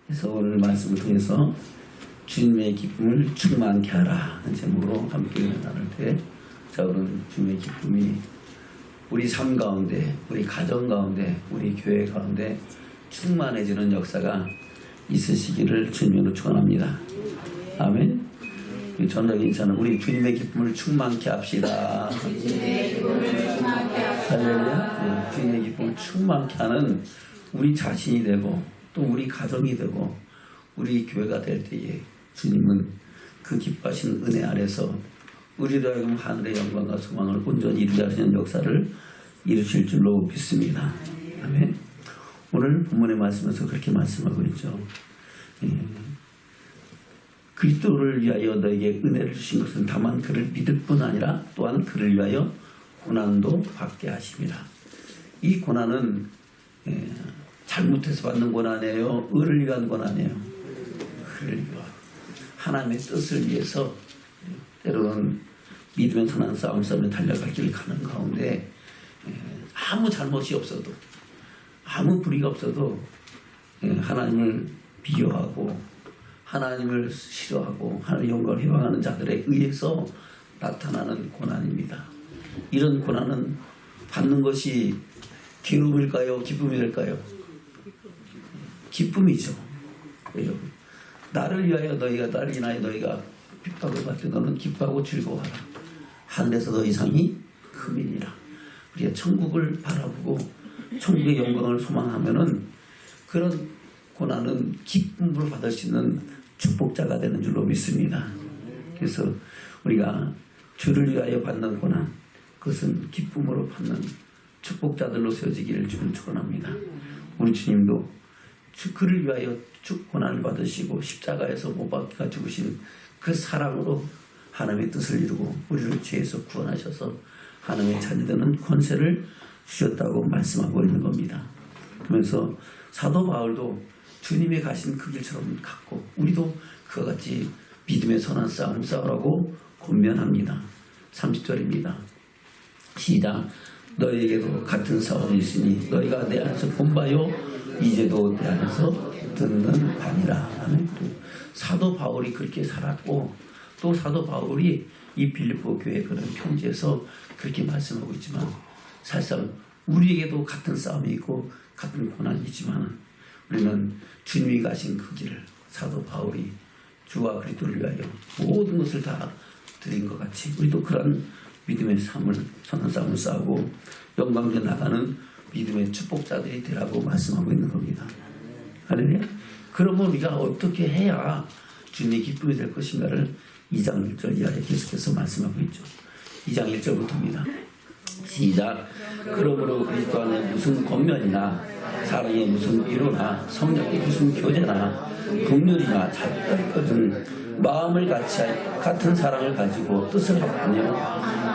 그래서 오늘 말씀을 통해서 주님의 기쁨을 충만케 하라 하는 제목으로 함께 나눌 때, 자, 오늘 주님의 기쁨이 우리 삶 가운데, 우리 가정 가운데, 우리 교회 가운데 충만해지는 역사가 있으시기를 주님으로 축원합니다. 아멘. 전적인 저는 우리 주님의 기쁨을 충만케 합시다. 할렐루야. 주님의 기쁨을 충만케 하는 우리 자신이 되고 또 우리 가정이 되고 우리 교회가 될 때에 주님은 그 기뻐하신 은혜 아래서 우리로 하여금 하늘의 영광과 소망을 온전히 이루게 하시는 역사를 이루실 줄로 믿습니다. 아멘. 오늘 본문의 말씀에서 그렇게 말씀하고 있죠. 그리스도를 위하여 너에게 은혜를 주신 것은 다만 그를 믿을 뿐 아니라 또한 그를 위하여 고난도 받게 하십니다. 이 고난은 잘못해서 받는 고난이에요? 의를 위한 고난이에요? 의를 위한 하나님의 뜻을 위해서 때로는 믿음의 선한 싸움에 달려갈 길을 가는 가운데 아무 잘못이 없어도 아무 불의가 없어도 하나님을 비교하고 하나님을 싫어하고 하나님의 영광을 회방하는 자들에 의해서 나타나는 고난입니다. 이런 고난은 받는 것이 괴로움일까요? 기쁨일까요? 기쁨이죠. 왜요? 나를 위하여 나를 인하여 너희가 핍박을 받되 너는 기뻐하고 즐거워하라. 하늘에서 너 이상이 금이니라. 우리가 천국을 바라보고 천국의 영광을 소망하면은 그런 고난은 기쁨으로 받을 수 있는 축복자가 되는 줄로 믿습니다. 그래서 우리가 주를 위하여 받는 고난, 그것은 기쁨으로 받는 축복자들로 세워지기를 주는 축원합니다. 우리 주님도 그를 위하여 고난을 받으시고 십자가에서 못 박혀 죽으신 그 사랑으로 하나님의 뜻을 이루고 우리를 죄에서 구원하셔서 하나님의 자녀되는 권세를 주셨다고 말씀하고 있는 겁니다. 그러면서 사도 바울도 주님이 가신 그 길처럼 갔고 우리도 그와 같이 믿음의 선한 싸움 싸우라고 권면합니다. 30절입니다. 시작. 너희에게도 같은 싸움이 있으니 너희가 내 안에서 본 바요 이제도 내 안에서 듣는 바니라. 사도 바울이 그렇게 살았고 또 사도 바울이 이 빌립보 교회 그런 편지에서 그렇게 말씀하고 있지만 사실상 우리에게도 같은 싸움이 있고 같은 고난이 있지만 우리는 주님이 가신 그 길을 사도 바울이 주와 그리스도를 위하여 모든 것을 다 드린 것 같이 우리도 그런 믿음의 삶을 선한 싸움을 싸우고 영광에 나가는 믿음의 축복자들이 되라고 말씀하고 있는 겁니다. 할렐루야. 그러면 우리가 어떻게 해야 주님의 기쁨이 될 것인가를 2장 1절 이하에 계속해서 말씀하고 있죠. 2장 1절부터입니다. 시작. 그러므로 그리스도 안에 무슨 권면이나 사랑에 무슨 위로나 성령의 무슨 교제나 긍휼이나 잘것은 마음을 같은 사랑을 가지고 뜻을 합하며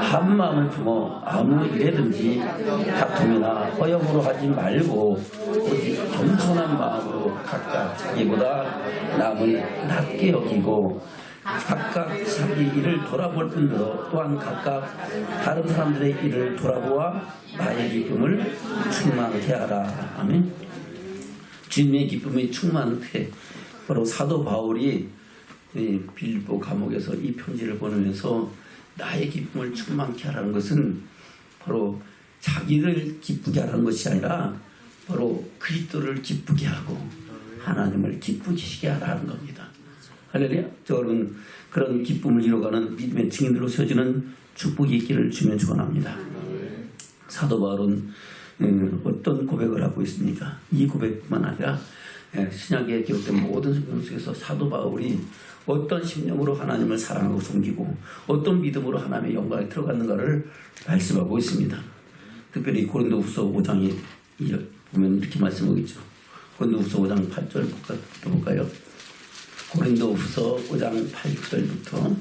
한 마음을 품어 아무 일에든지 다툼이나 허영으로 하지 말고 오직 겸손한 마음으로 각각 자기보다 남을 낮게 여기고 각각 자기 일을 돌아볼 뿐더러 또한 각각 다른 사람들의 일을 돌아보아 나의 기쁨을 충만케 하라. 아멘. 주님의 기쁨이 충만케. 바로 사도 바울이 빌립보 감옥에서 이 편지를 보내면서 나의 기쁨을 충만케 하라는 것은 바로 자기를 기쁘게 하라는 것이 아니라 바로 그리스도를 기쁘게 하고 하나님을 기쁘시게 하라는 겁니다. 할렐루야. 저는 그런 기쁨을 이뤄가는 믿음의 증인들로 세워지는 축복이 있기를 주면 축원합니다. 사도 바울은 어떤 고백을 하고 있습니까? 이 고백뿐만 아니라 신약에 기록된 모든 성경 속에서 사도 바울이 어떤 심령으로 하나님을 사랑하고 섬기고 어떤 믿음으로 하나님의 영광에 들어갔는가를 말씀하고 있습니다. 특별히 고린도후서 5장에 보면 이렇게 말씀하고 있죠. 고린도후서 5장 8절 볼까요? 고린도후서 5장 8절부터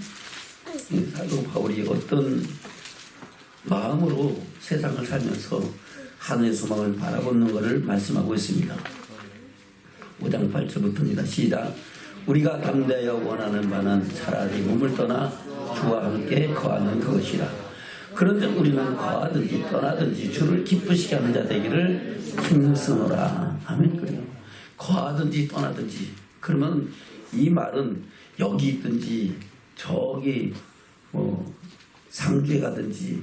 사도 바울이 어떤 마음으로 세상을 살면서 하늘의 소망을 바라보는 것을 말씀하고 있습니다. 5장 8절부터입니다. 시작. 우리가 담대하여 원하는 바는 차라리 몸을 떠나 주와 함께 거하는 것이라. 그런데 우리는 거하든지 떠나든지 주를 기쁘시게 하는 자 되기를 힘쓰노라. 아멘. 그래요. 거하든지 떠나든지. 그러면 이 말은 여기 있든지 저기 뭐 상주에 가든지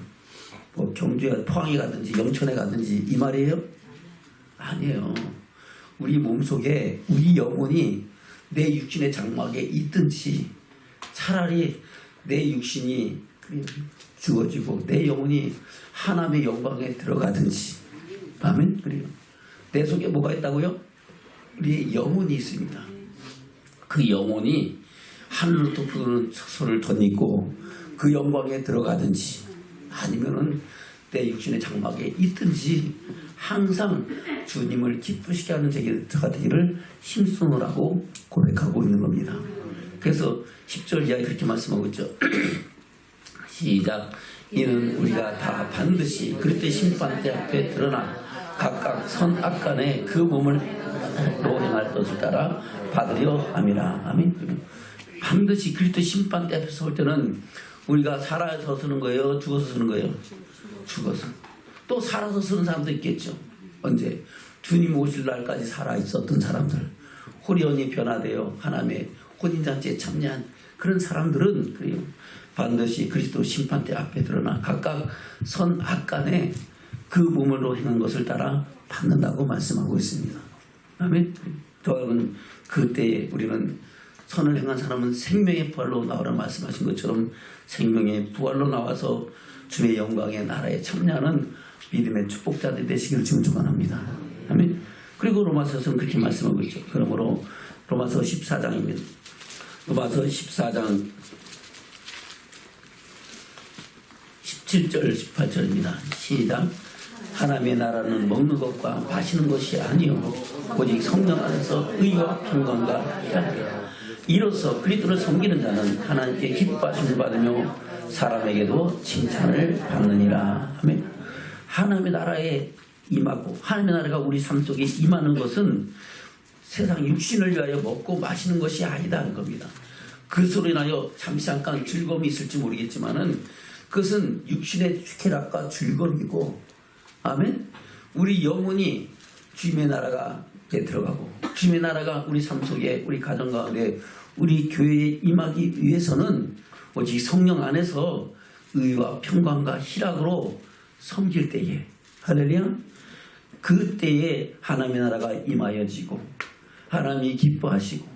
뭐 경주에 포항에 가든지 영천에 가든지 이 말이에요? 아니에요. 우리 몸속에 우리 영혼이 내 육신의 장막에 있든지 차라리 내 육신이 죽어지고 내 영혼이 하나님의 영광에 들어가든지. 아멘. 그래요. 내 속에 뭐가 있다고요? 우리의 영혼이 있습니다. 그 영혼이 하늘로 푸르는 손을 덧입고 그 영광에 들어가든지 아니면은 내 육신의 장막에 있든지 항상 주님을 기쁘시게 하는 제가 되기를 힘쓰느라고 고백하고 있는 겁니다. 그래서 10절 이하에 그렇게 말씀하고 있죠. 시작. 이는 우리가 다 반드시 그리스도의 심판대 앞에 드러나 각각 선악간에 그 몸을 행할 것을 따라 받으려 함이라. 아멘. 반드시 그리스도의 심판대 앞에 설 때는 우리가 살아서 서는 거예요? 죽어서 서는 거예요? 죽어서. 또 살아서 서는 사람도 있겠죠. 언제? 주님 오실 날까지 살아있었던 사람들, 호련히 변화되어 하나님의 혼인잔치에 참여한 그런 사람들은 그래요. 반드시 그리스도 심판대 앞에 드러나 각각 선악간에 그 몸으로 행한 것을 따라 받는다고 말씀하고 있습니다. 아멘. 여러분, 그때에 우리는 선을 행한 사람은 생명의 부활로 나오라 말씀하신 것처럼 생명의 부활로 나와서 주의 영광의 나라에 참여하는 믿음의 축복자들이 되시기를 지금 축원합니다. 아멘. 그리고 로마서에서는 그렇게 말씀하고 있죠. 그러므로 로마서 14장입니다. 로마서 14장 17절 18절입니다. 시작. 하나님의 나라는 먹는 것과 마시는 것이 아니요 오직 성령 안에서 의와 평강과 희락이라. 이로써 그리스도를 섬기는 자는 하나님께 기뻐하심을 받으며 사람에게도 칭찬을 받느니라. 아멘. 하나님의 나라에 임하고 하나님의 나라가 우리 삶 속에 임하는 것은 세상 육신을 위하여 먹고 마시는 것이 아니다는 겁니다. 그것으로 인하여 잠시 잠깐 즐거움이 있을지 모르겠지만은 그것은 육신의 쾌락과 즐거움이고, 아멘. 우리 영혼이 주님의 나라가 들어가고 주님의 나라가 우리 삶 속에 우리 가정 가운데 우리 교회에 임하기 위해서는 오직 성령 안에서 의와 평강과 희락으로 섬길 때에, 할렐루야, 그때에 하나님의 나라가 임하여지고 하나님이 기뻐하시고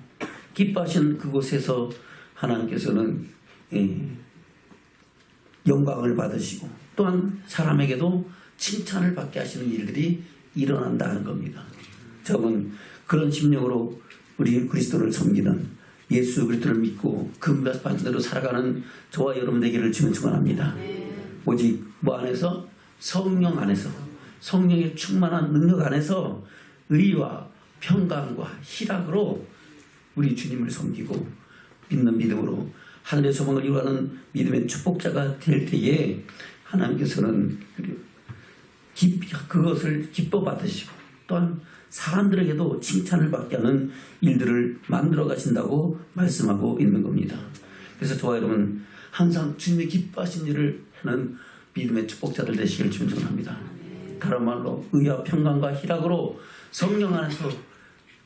기뻐하신 그곳에서 하나님께서는 영광을 받으시고 또한 사람에게도 칭찬을 받게 하시는 일들이 일어난다는 겁니다. 저는 그런 심령으로 우리 그리스도를 섬기는 예수 그리스도를 믿고 그 말씀대로 살아가는 저와 여러분 되기를 주님 축원합니다. 오직 뭐 안에서? 성령 안에서, 성령의 충만한 능력 안에서 의와 평강과 희락으로 우리 주님을 섬기고 믿는 믿음으로 하늘의 소망을 이루어가는 믿음의 축복자가 될 때에 하나님께서는 그것을 기뻐 받으시고 또한 사람들에게도 칭찬을 받게 하는 일들을 만들어 가신다고 말씀하고 있는 겁니다. 그래서 저와 여러분 항상 주님의 기뻐하신 일을 하는 믿음의 축복자들 되시길 축원합니다. 다른 말로 의와 평강과 희락으로 성령 안에서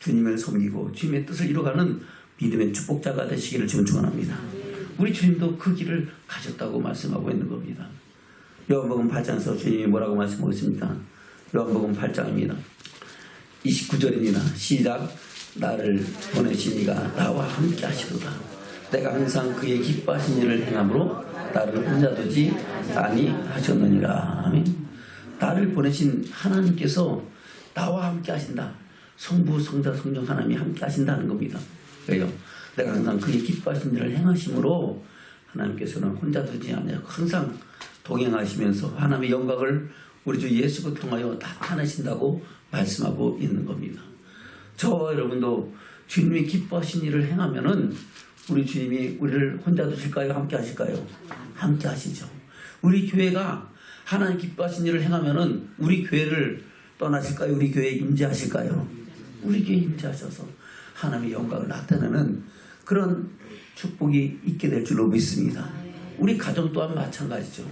주님을 섬기고 주님의 뜻을 이루어가는 믿음의 축복자가 되시기를 축원합니다. 우리 주님도 그 길을 가셨다고 말씀하고 있는 겁니다. 요한복음 8장에서 주님이 뭐라고 말씀하고 있습니까? 요한복음 8장입니다. 29절입니다. 시작. 나를 보내신 이가 나와 함께 하시도다. 내가 항상 그의 기뻐하신 일을 행함으로 나를 혼자 두지 아니하셨느니라. 아멘. 나를 보내신 하나님께서 나와 함께 하신다. 성부, 성자, 성령 하나님이 함께 하신다는 겁니다. 왜요? 내가 항상 그의 기뻐하신 일을 행하심으로 하나님께서는 혼자 두지 아니하고 항상 동행하시면서 하나님의 영광을 우리 주 예수를 통하여 나타내신다고 말씀하고 있는 겁니다. 저와 여러분도 주님이 기뻐하신 일을 행하면은 우리 주님이 우리를 혼자 두실까요? 함께 하실까요? 함께 하시죠. 우리 교회가 하나님 기뻐하신 일을 행하면은 우리 교회를 떠나실까요? 우리 교회에 임재하실까요? 우리 교회에 임재하셔서 하나님의 영광을 나타내는 그런 축복이 있게 될 줄로 믿습니다. 우리 가정 또한 마찬가지죠.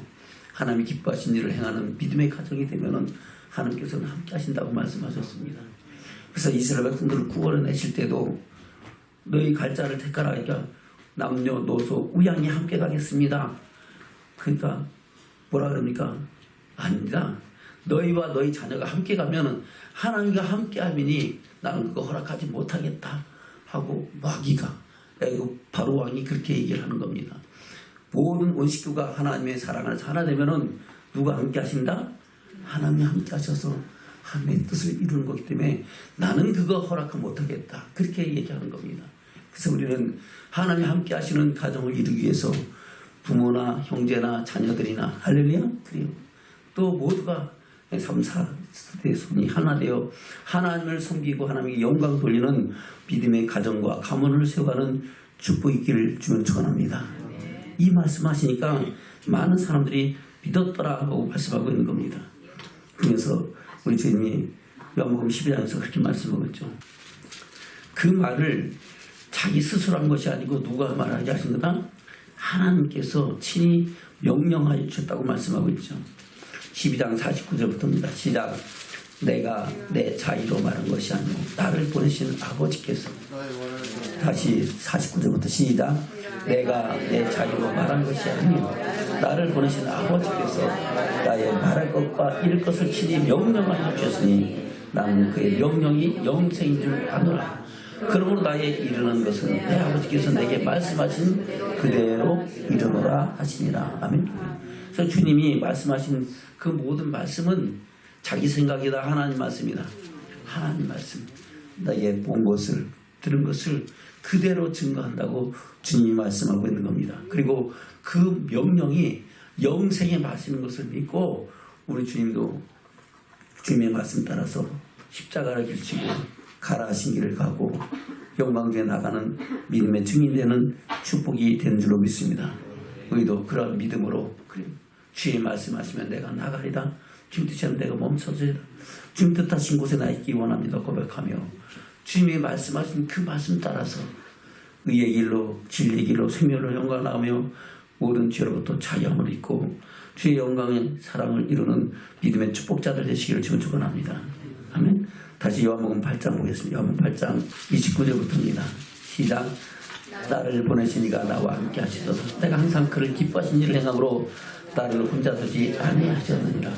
하나님이 기뻐하신 일을 행하는 믿음의 가정이 되면은 하나님께서는 함께 하신다고 말씀하셨습니다. 그래서 이스라엘 백성들을 구원해내실 때도 너희 갈 자를 택하라 하니까 남녀노소 우양이 함께 가겠습니다. 그러니까 뭐라 그럽니까? 아닙니다. 너희와 너희 자녀가 함께 가면은 하나님과 함께 하면이 나는 그거 허락하지 못하겠다 하고 마귀가 바로 왕이 그렇게 얘기를 하는 겁니다. 모든 온 식구가 하나님의 사랑을 하나 되면은 누가 함께 하신다? 하나님이 함께 하셔서 하나님의 뜻을 이루는 거기 때문에 나는 그거 허락을 못하겠다. 그렇게 얘기하는 겁니다. 그래서 우리는 하나님이 함께 하시는 가정을 이루기 위해서 부모나 형제나 자녀들이나 할렐루야 그리고 또 모두가 3, 4세대 손이 하나 되어 하나님을 섬기고 하나님께 영광 돌리는 믿음의 가정과 가문을 세워가는 축복이 있기를 주면 축원합니다. 이 말씀하시니까 많은 사람들이 믿었더라 하고 말씀하고 있는 겁니다. 그래서 우리 주님이 요한복음 12장에서 그렇게 말씀하셨죠. 그 말을 자기 스스로 한 것이 아니고 누가 말하게 하신 거다? 하나님께서 친히 명령하여 주셨다고 말씀하고 있죠. 12장 49절부터입니다. 시작. 내가 내 자의로 말한 것이 아니고 나를 보내신 아버지께서 다시 49절부터 시작. 내가 내 자의로 말한 것이 아니고 나를 보내신 아버지께서 나의 말할 것과 이룰 것을 친히 명령하여 주셨으니 나는 그의 명령이 영생인 줄 아노라. 그러므로 나의 이르는 것은 내 아버지께서 내게 말씀하신 그대로 이르노라 하시니라. 아멘. 그래서 주님이 말씀하신 그 모든 말씀은 자기 생각이다. 하나님 말씀이다. 하나님 말씀. 나의 본 것을 들은 것을 그대로 증거한다고 주님이 말씀하고 있는 겁니다. 그리고 그 명령이 영생에 마시는 것을 믿고 우리 주님도 주님의 말씀 따라서 십자가를 길치고 가라 하신 길을 가고 영광에 나가는 믿음의 증인되는 축복이 되는 줄로 믿습니다. 우리도 그런 믿음으로 주의 말씀하시면 내가 나가리다. 주님 뜻이면 내가 멈춰서리다. 주님 뜻하신 곳에 나 있기 원합니다. 고백하며 주님이 말씀하신 그 말씀 따라서 의의 길로 진리의 길로 생명으로 영광을 나가며 모든 죄로부터 자유함을 입고 주의 영광의 사랑을 이루는 믿음의 축복자들 되시기를 지금 축원합니다. 아멘. 다시 요한복음 8장 보겠습니다. 요한복음 8장 29절부터입니다. 시작. 나를 보내신 이가 나와 함께 하시도다. 내가 항상 그를 기뻐하신 일을 행함으로 나를 혼자 두지 아니하셨느니라.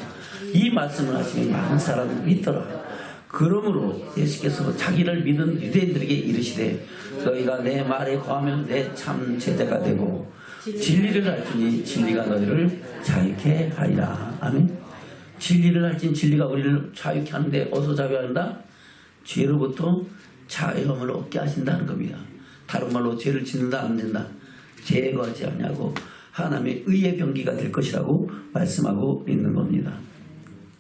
이 말씀을 하시니 많은 사람이 믿더라. 그러므로 예수께서 자기를 믿은 유대인들에게 이르시되 너희가 내 말에 거하면 내 참 제자가 되고 진리를 알지니 진리가 너희를 자유케 하리라. 아멘. 진리를 알지니 진리가 우리를 자유케 하는데 어디서 자유한다? 죄로부터 자유함을 얻게 하신다는 겁니다. 다른 말로 죄를 짓는다 안 된다? 제거하지 않냐고 하나님의 의의 병기가 될 것이라고 말씀하고 있는 겁니다.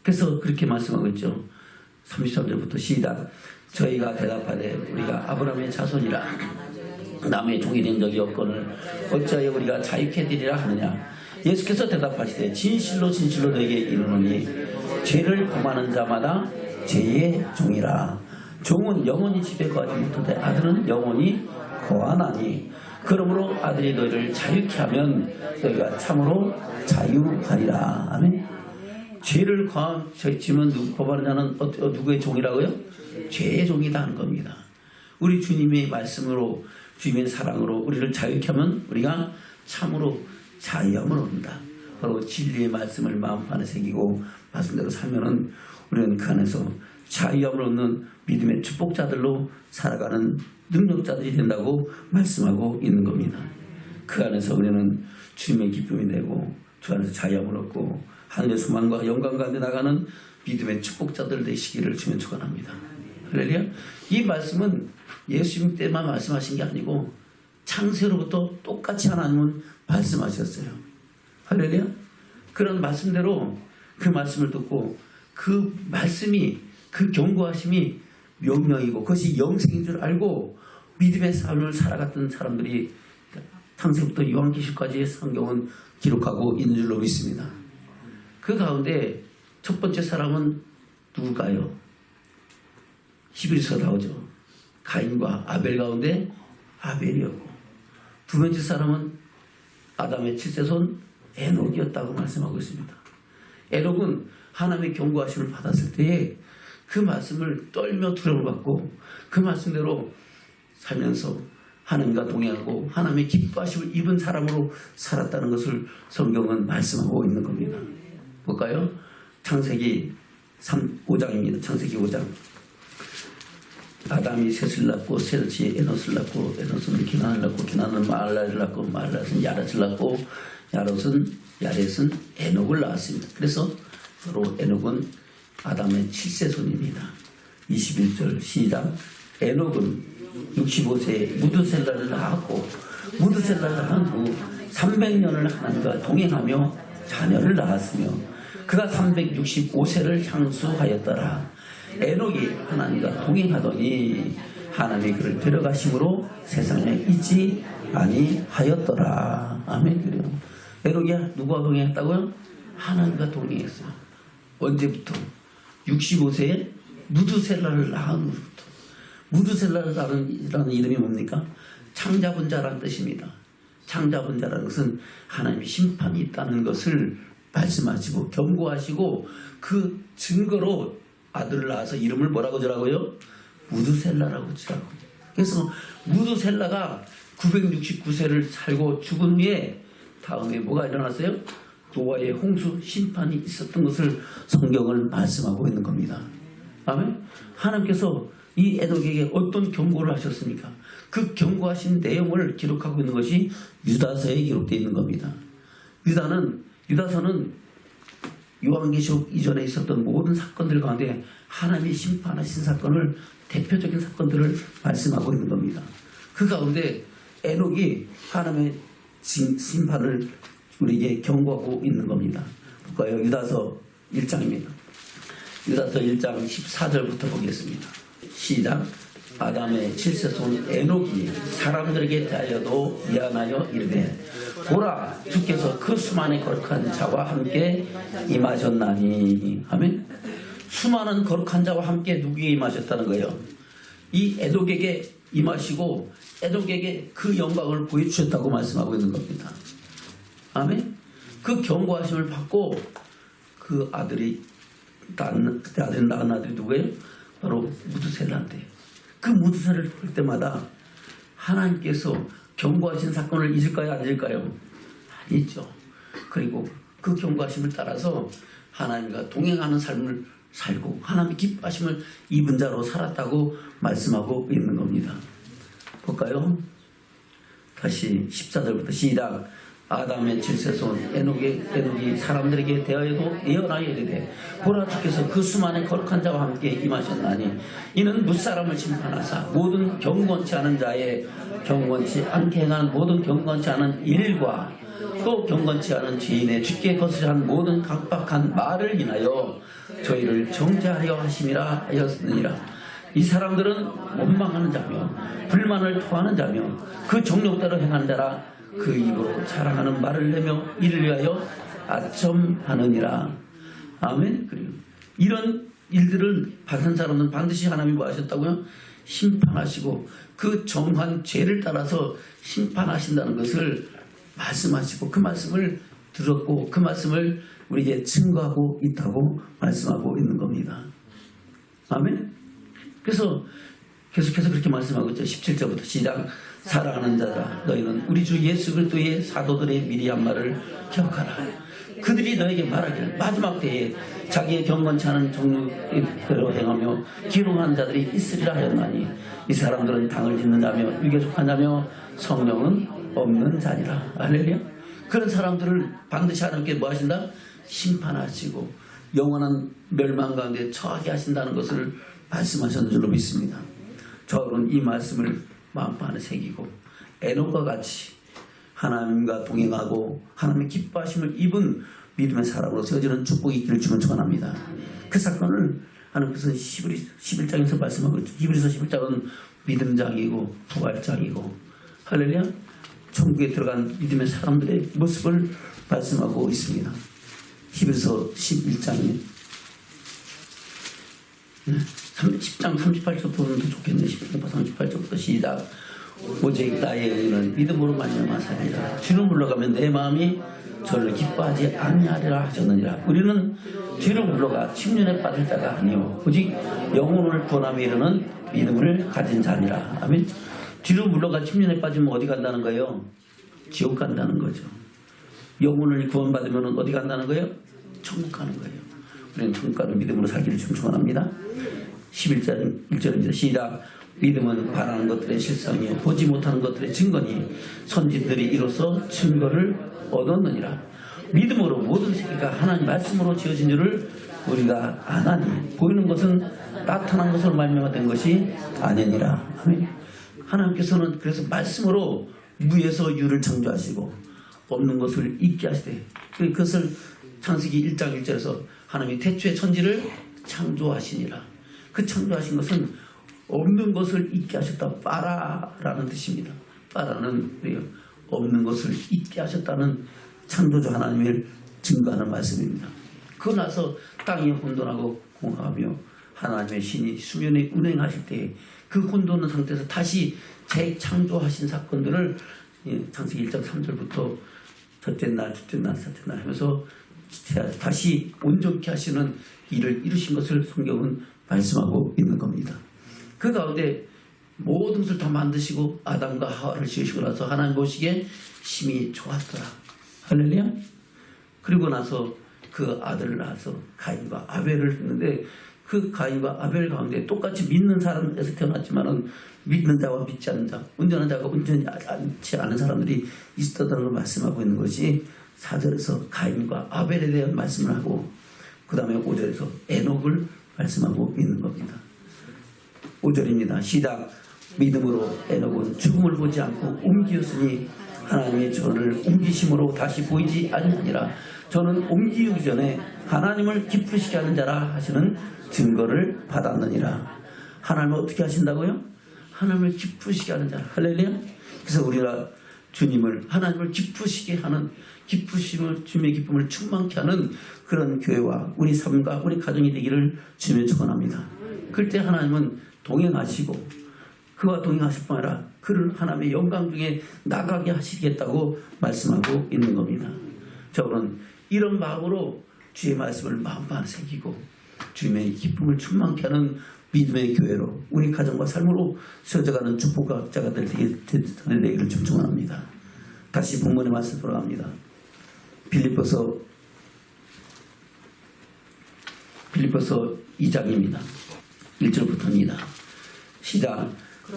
그래서 그렇게 말씀하고 있죠. 33절부터 시작. 저희가 대답하되 우리가 아브라함의 자손이라 남의 종이 된 적이 없거늘 어찌하여 우리가 자유케 되리라 하느냐. 예수께서 대답하시되 진실로 진실로 너에게 이르노니 죄를 범하는 자마다 죄의 종이라. 종은 영원히 집에 거하지 못하되 아들은 영원히 거하나니 그러므로 아들이 너희를 자유케 하면 너희가 참으로 자유하리라. 아멘. 죄를 지면 범하는 자는 누구의 종이라고요? 죄의 종이다 하는 겁니다. 우리 주님의 말씀으로 주님의 사랑으로 우리를 자유케 하면 우리가 참으로 자유함을 얻는다. 바로 진리의 말씀을 마음 안에 새기고 말씀대로 살면은 우리는 그 안에서 자유함을 얻는 믿음의 축복자들로 살아가는 능력자들이 된다고 말씀하고 있는 겁니다. 그 안에서 우리는 주님의 기쁨이 되고 주 안에서 자유함을 얻고 하늘의 소망과 영광 가운데 나가는 믿음의 축복자들 되시기를 주면 축원합니다. 할렐루야. 이 말씀은 예수님 때만 말씀하신 게 아니고 창세로부터 똑같이 하나님은 말씀하셨어요. 할렐루야. 그런 말씀대로 그 말씀을 듣고 그 말씀이 그 경고하심이 명령이고 그것이 영생인 줄 알고 믿음의 삶을 살아갔던 사람들이 창세부터 요한계시까지의 성경은 기록하고 있는 줄로 믿습니다. 그 가운데 첫 번째 사람은 누굴까요? 히브리서 나오죠. 가인과 아벨 가운데 아벨이었고 두 번째 사람은 아담의 7세손 에녹이었다고 말씀하고 있습니다. 에녹은 하나님의 경고하심을 받았을 때에 그 말씀을 떨며 두려움을 받고 그 말씀대로 살면서 하나님과 동행하고 하나님의 기뻐하심을 입은 사람으로 살았다는 것을 성경은 말씀하고 있는 겁니다. 볼까요? 창세기 5장입니다. 창세기 5장. 아담이 셋을 낳고 셋이 에노스를 낳고 에노스는 기난을 낳고 기난은 마할랄을 낳고 마할랄은 야렛을 낳고 야렛은 에녹을 낳았습니다. 그래서 바로 에녹은 아담의 7세손입니다. 21절 시작. 에녹은 65세에 무드셀라를 낳았고 무드셀라를 낳은 후 300년을 하나님과 동행하며 자녀를 낳았으며 그가 365세를 향수하였더라. 에녹이 하나님과 동행하더니 하나님이 그를 데려가심으로 세상에 있지 아니하였더라. 아멘. 그래요. 에녹이 누구와 동행했다고요? 하나님과 동행했어요. 언제부터? 65세에 무드셀라를 낳은 후부터. 무드셀라라는 이름이 뭡니까? 창잡은 자라는 뜻입니다. 창잡은 자라는 것은 하나님의 심판이 있다는 것을 말씀하시고 경고하시고 그 증거로 아들을 낳아서 이름을 뭐라고 지라고요? 무드셀라라고 지라고. 그래서 무드셀라가 969세를 살고 죽은 후에 다음에 뭐가 일어났어요? 노아의 홍수 심판이 있었던 것을 성경을 말씀하고 있는 겁니다. 아멘. 하나님께서 이 에녹에게 어떤 경고를 하셨습니까? 그 경고하신 내용을 기록하고 있는 것이 유다서에 기록되어 있는 겁니다. 유다서는 요한계시록 이전에 있었던 모든 사건들 가운데 하나님이 심판하신 사건을 대표적인 사건들을 말씀하고 있는 겁니다. 그 가운데 에녹이 하나님의 심판을 우리에게 경고하고 있는 겁니다. 볼까요? 유다서 1장입니다. 유다서 1장 14절부터 보겠습니다. 시작. 아담의 7세손 에녹이 사람들에게 대하여도 미안하여 이르되 보라 주께서 그 수많은 거룩한 자와 함께 임하셨나니. 아멘. 수많은 거룩한 자와 함께 누구에게 임하셨다는 거예요? 이 에녹에게 임하시고 에녹에게 그 영광을 보여주셨다고 말씀하고 있는 겁니다. 아멘. 그 경고하심을 받고 그 아들이 낳은 아들이 누구예요? 바로 무드셀라인데 그 무드셀라를 볼 때마다 하나님께서 경고하신 사건을 잊을까요? 안 잊을까요? 아니죠. 그리고 그 경고하심을 따라서 하나님과 동행하는 삶을 살고 하나님의 기뻐하심을 입은 자로 살았다고 말씀하고 있는 겁니다. 볼까요? 다시 14절부터 시작. 아담의 7세손 에녹이 사람들에게 대하여도 예언하여 이르되 보라 주께서 그 수많은 거룩한 자와 함께 임하셨나니 이는 무사람을 심판하사 모든 경건치 않은 자의 경건치 않게 행한 모든 경건치 않은 일과 또 경건치 않은 죄인의 주께 거스한 모든 강박한 말을 인하여 저희를 정죄하려 하심이라 하였느니라. 이 사람들은 원망하는 자며 불만을 토하는 자며 그 정욕대로 행하는 자라 그 입으로 자랑하는 말을 내며 이를 위하여 아첨하느니라. 아멘. 그리고 이런 일들을 받은 사람은 반드시 하나님이 뭐 하셨다고요? 심판하시고 그 정한 죄를 따라서 심판하신다는 것을 말씀하시고 그 말씀을 들었고 그 말씀을 우리에게 증거하고 있다고 말씀하고 있는 겁니다. 아멘. 그래서 계속해서 그렇게 말씀하고 있죠. 17절부터 시작. 사랑하는 자들아 너희는 우리 주 예수 그리스도의 사도들의 미리 한 말을 기억하라. 그들이 너에게 말하기를 마지막 때에 자기의 경건치 않은 정욕대로 행하며 기롱하는 자들이 있으리라 하였나니 이 사람들은 당을 짓는 자며 육에 속한 자며 성령은 없는 자니라. 할렐루야. 그런 사람들을 반드시 하나님께 뭐 하신다? 심판하시고 영원한 멸망 가운데 처하게 하신다는 것을 말씀하셨는 줄로 믿습니다. 저는 이 말씀을 마음판에 새기고 에녹과 같이 하나님과 동행하고 하나님의 기뻐하심을 입은 믿음의 사람으로서 저는 축복이 있기를 주문 축원합니다. 그 사건을 하나님께서 11장에서 말씀하고 있죠. 히브리서 11장은 믿음장이고 부활장이고 할렐루야. 천국에 들어간 믿음의 사람들의 모습을 말씀하고 있습니다. 히브리서 11장에 10장 38절부터 보면 더 좋겠네. 10장 38절부터 시작. 오직 나의 의는 믿음으로 말미암아 살리라. 주를 물러가면 내 마음이 저를 기뻐하지 아니하리라 하셨느니라. 우리는 뒤로 물러가 침륜에 빠질 자가 아니요 오직 영혼을 구원함에 이르는 믿음을 가진 자니라. 아멘. 뒤로 물러가 침륜에 빠지면 어디 간다는 거예요? 지옥 간다는 거죠. 영혼을 구원받으면 어디 간다는 거예요? 천국 가는 거예요. 우리는 천국 가는 믿음으로 살기를 좀 축원합니다. 11절 1절입니다. 시작. 믿음은 바라는 것들의 실상이요 보지 못하는 것들의 증거니 선지들이 이로써 증거를 얻었느니라. 믿음으로 모든 세계가 하나님 말씀으로 지어진 줄을 우리가 아나니 보이는 것은 나타난 것으로 말미암아 것이 아니니라. 아멘. 하나님께서는 그래서 말씀으로 무에서 유를 창조하시고 없는 것을 있게 하시되 그것을 창세기 1장 1절에서 하나님이 태초에 천지를 창조하시니라. 그 창조하신 것은 없는 것을 있게 하셨다. 빠라라는 뜻입니다. 빠라는 없는 것을 있게 하셨다는 창조주 하나님을 증거하는 말씀입니다. 그러고 나서 땅이 혼돈하고 공허하며 하나님의 신이 수면에 운행하실 때에 그 혼돈한 상태에서 다시 재창조하신 사건들을 창세기 1장 3절부터 첫째 날, 둘째 날, 셋째 날 하면서 다시 온전케 하시는 일을 이루신 것을 성경은 말씀하고 있는 겁니다. 그 가운데 모든 것을 다 만드시고 아담과 하와를 지으시고 나서 하나님 보시기에 심히 좋았더라. 할렐루야. 그리고 나서 그 아들을 낳아서 가인과 아벨을 했는데 그 가인과 아벨 가운데 똑같이 믿는 사람에서 태어났지만은 믿는 자와 믿지 않는 자, 온전한 자가 온전치 않은 사람들이 있었다는 걸 말씀하고 있는 것이 4절에서 가인과 아벨에 대한 말씀을 하고 그 다음에 5절에서 에녹을 말씀하고 있는 겁니다. 5절입니다. 시작. 믿음으로 에녹은 죽음을 보지 않고 옮기었으니 하나님의 저를 옮기심으로 다시 보이지 아니하니라. 저는 옮기기 전에 하나님을 기쁘시게 하는 자라 하시는 증거를 받았느니라. 하나님을 어떻게 하신다고요? 하나님을 기쁘시게 하는 자라. 할렐루야. 그래서 우리가 주님을 하나님을 기쁘시게 하는 기쁘심을 주님의 기쁨을 충만케 하는 그런 교회와 우리 삶과 우리 가정이 되기를 주님의 축원합니다. 그때 하나님은 동행하시고 그와 동행하실 뿐 아니라 그를 하나님의 영광 중에 나가게 하시겠다고 말씀하고 있는 겁니다. 저는 이런 마음으로 주의 말씀을 마음만 새기고 주님의 기쁨을 충만케 하는 믿음의 교회로 우리 가정과 삶으로 세워져가는 축복자가 되기를 좀 축원합니다. 다시 본문의 말씀 돌아갑니다. 빌립보서 2장입니다. 1절부터입니다. 시작.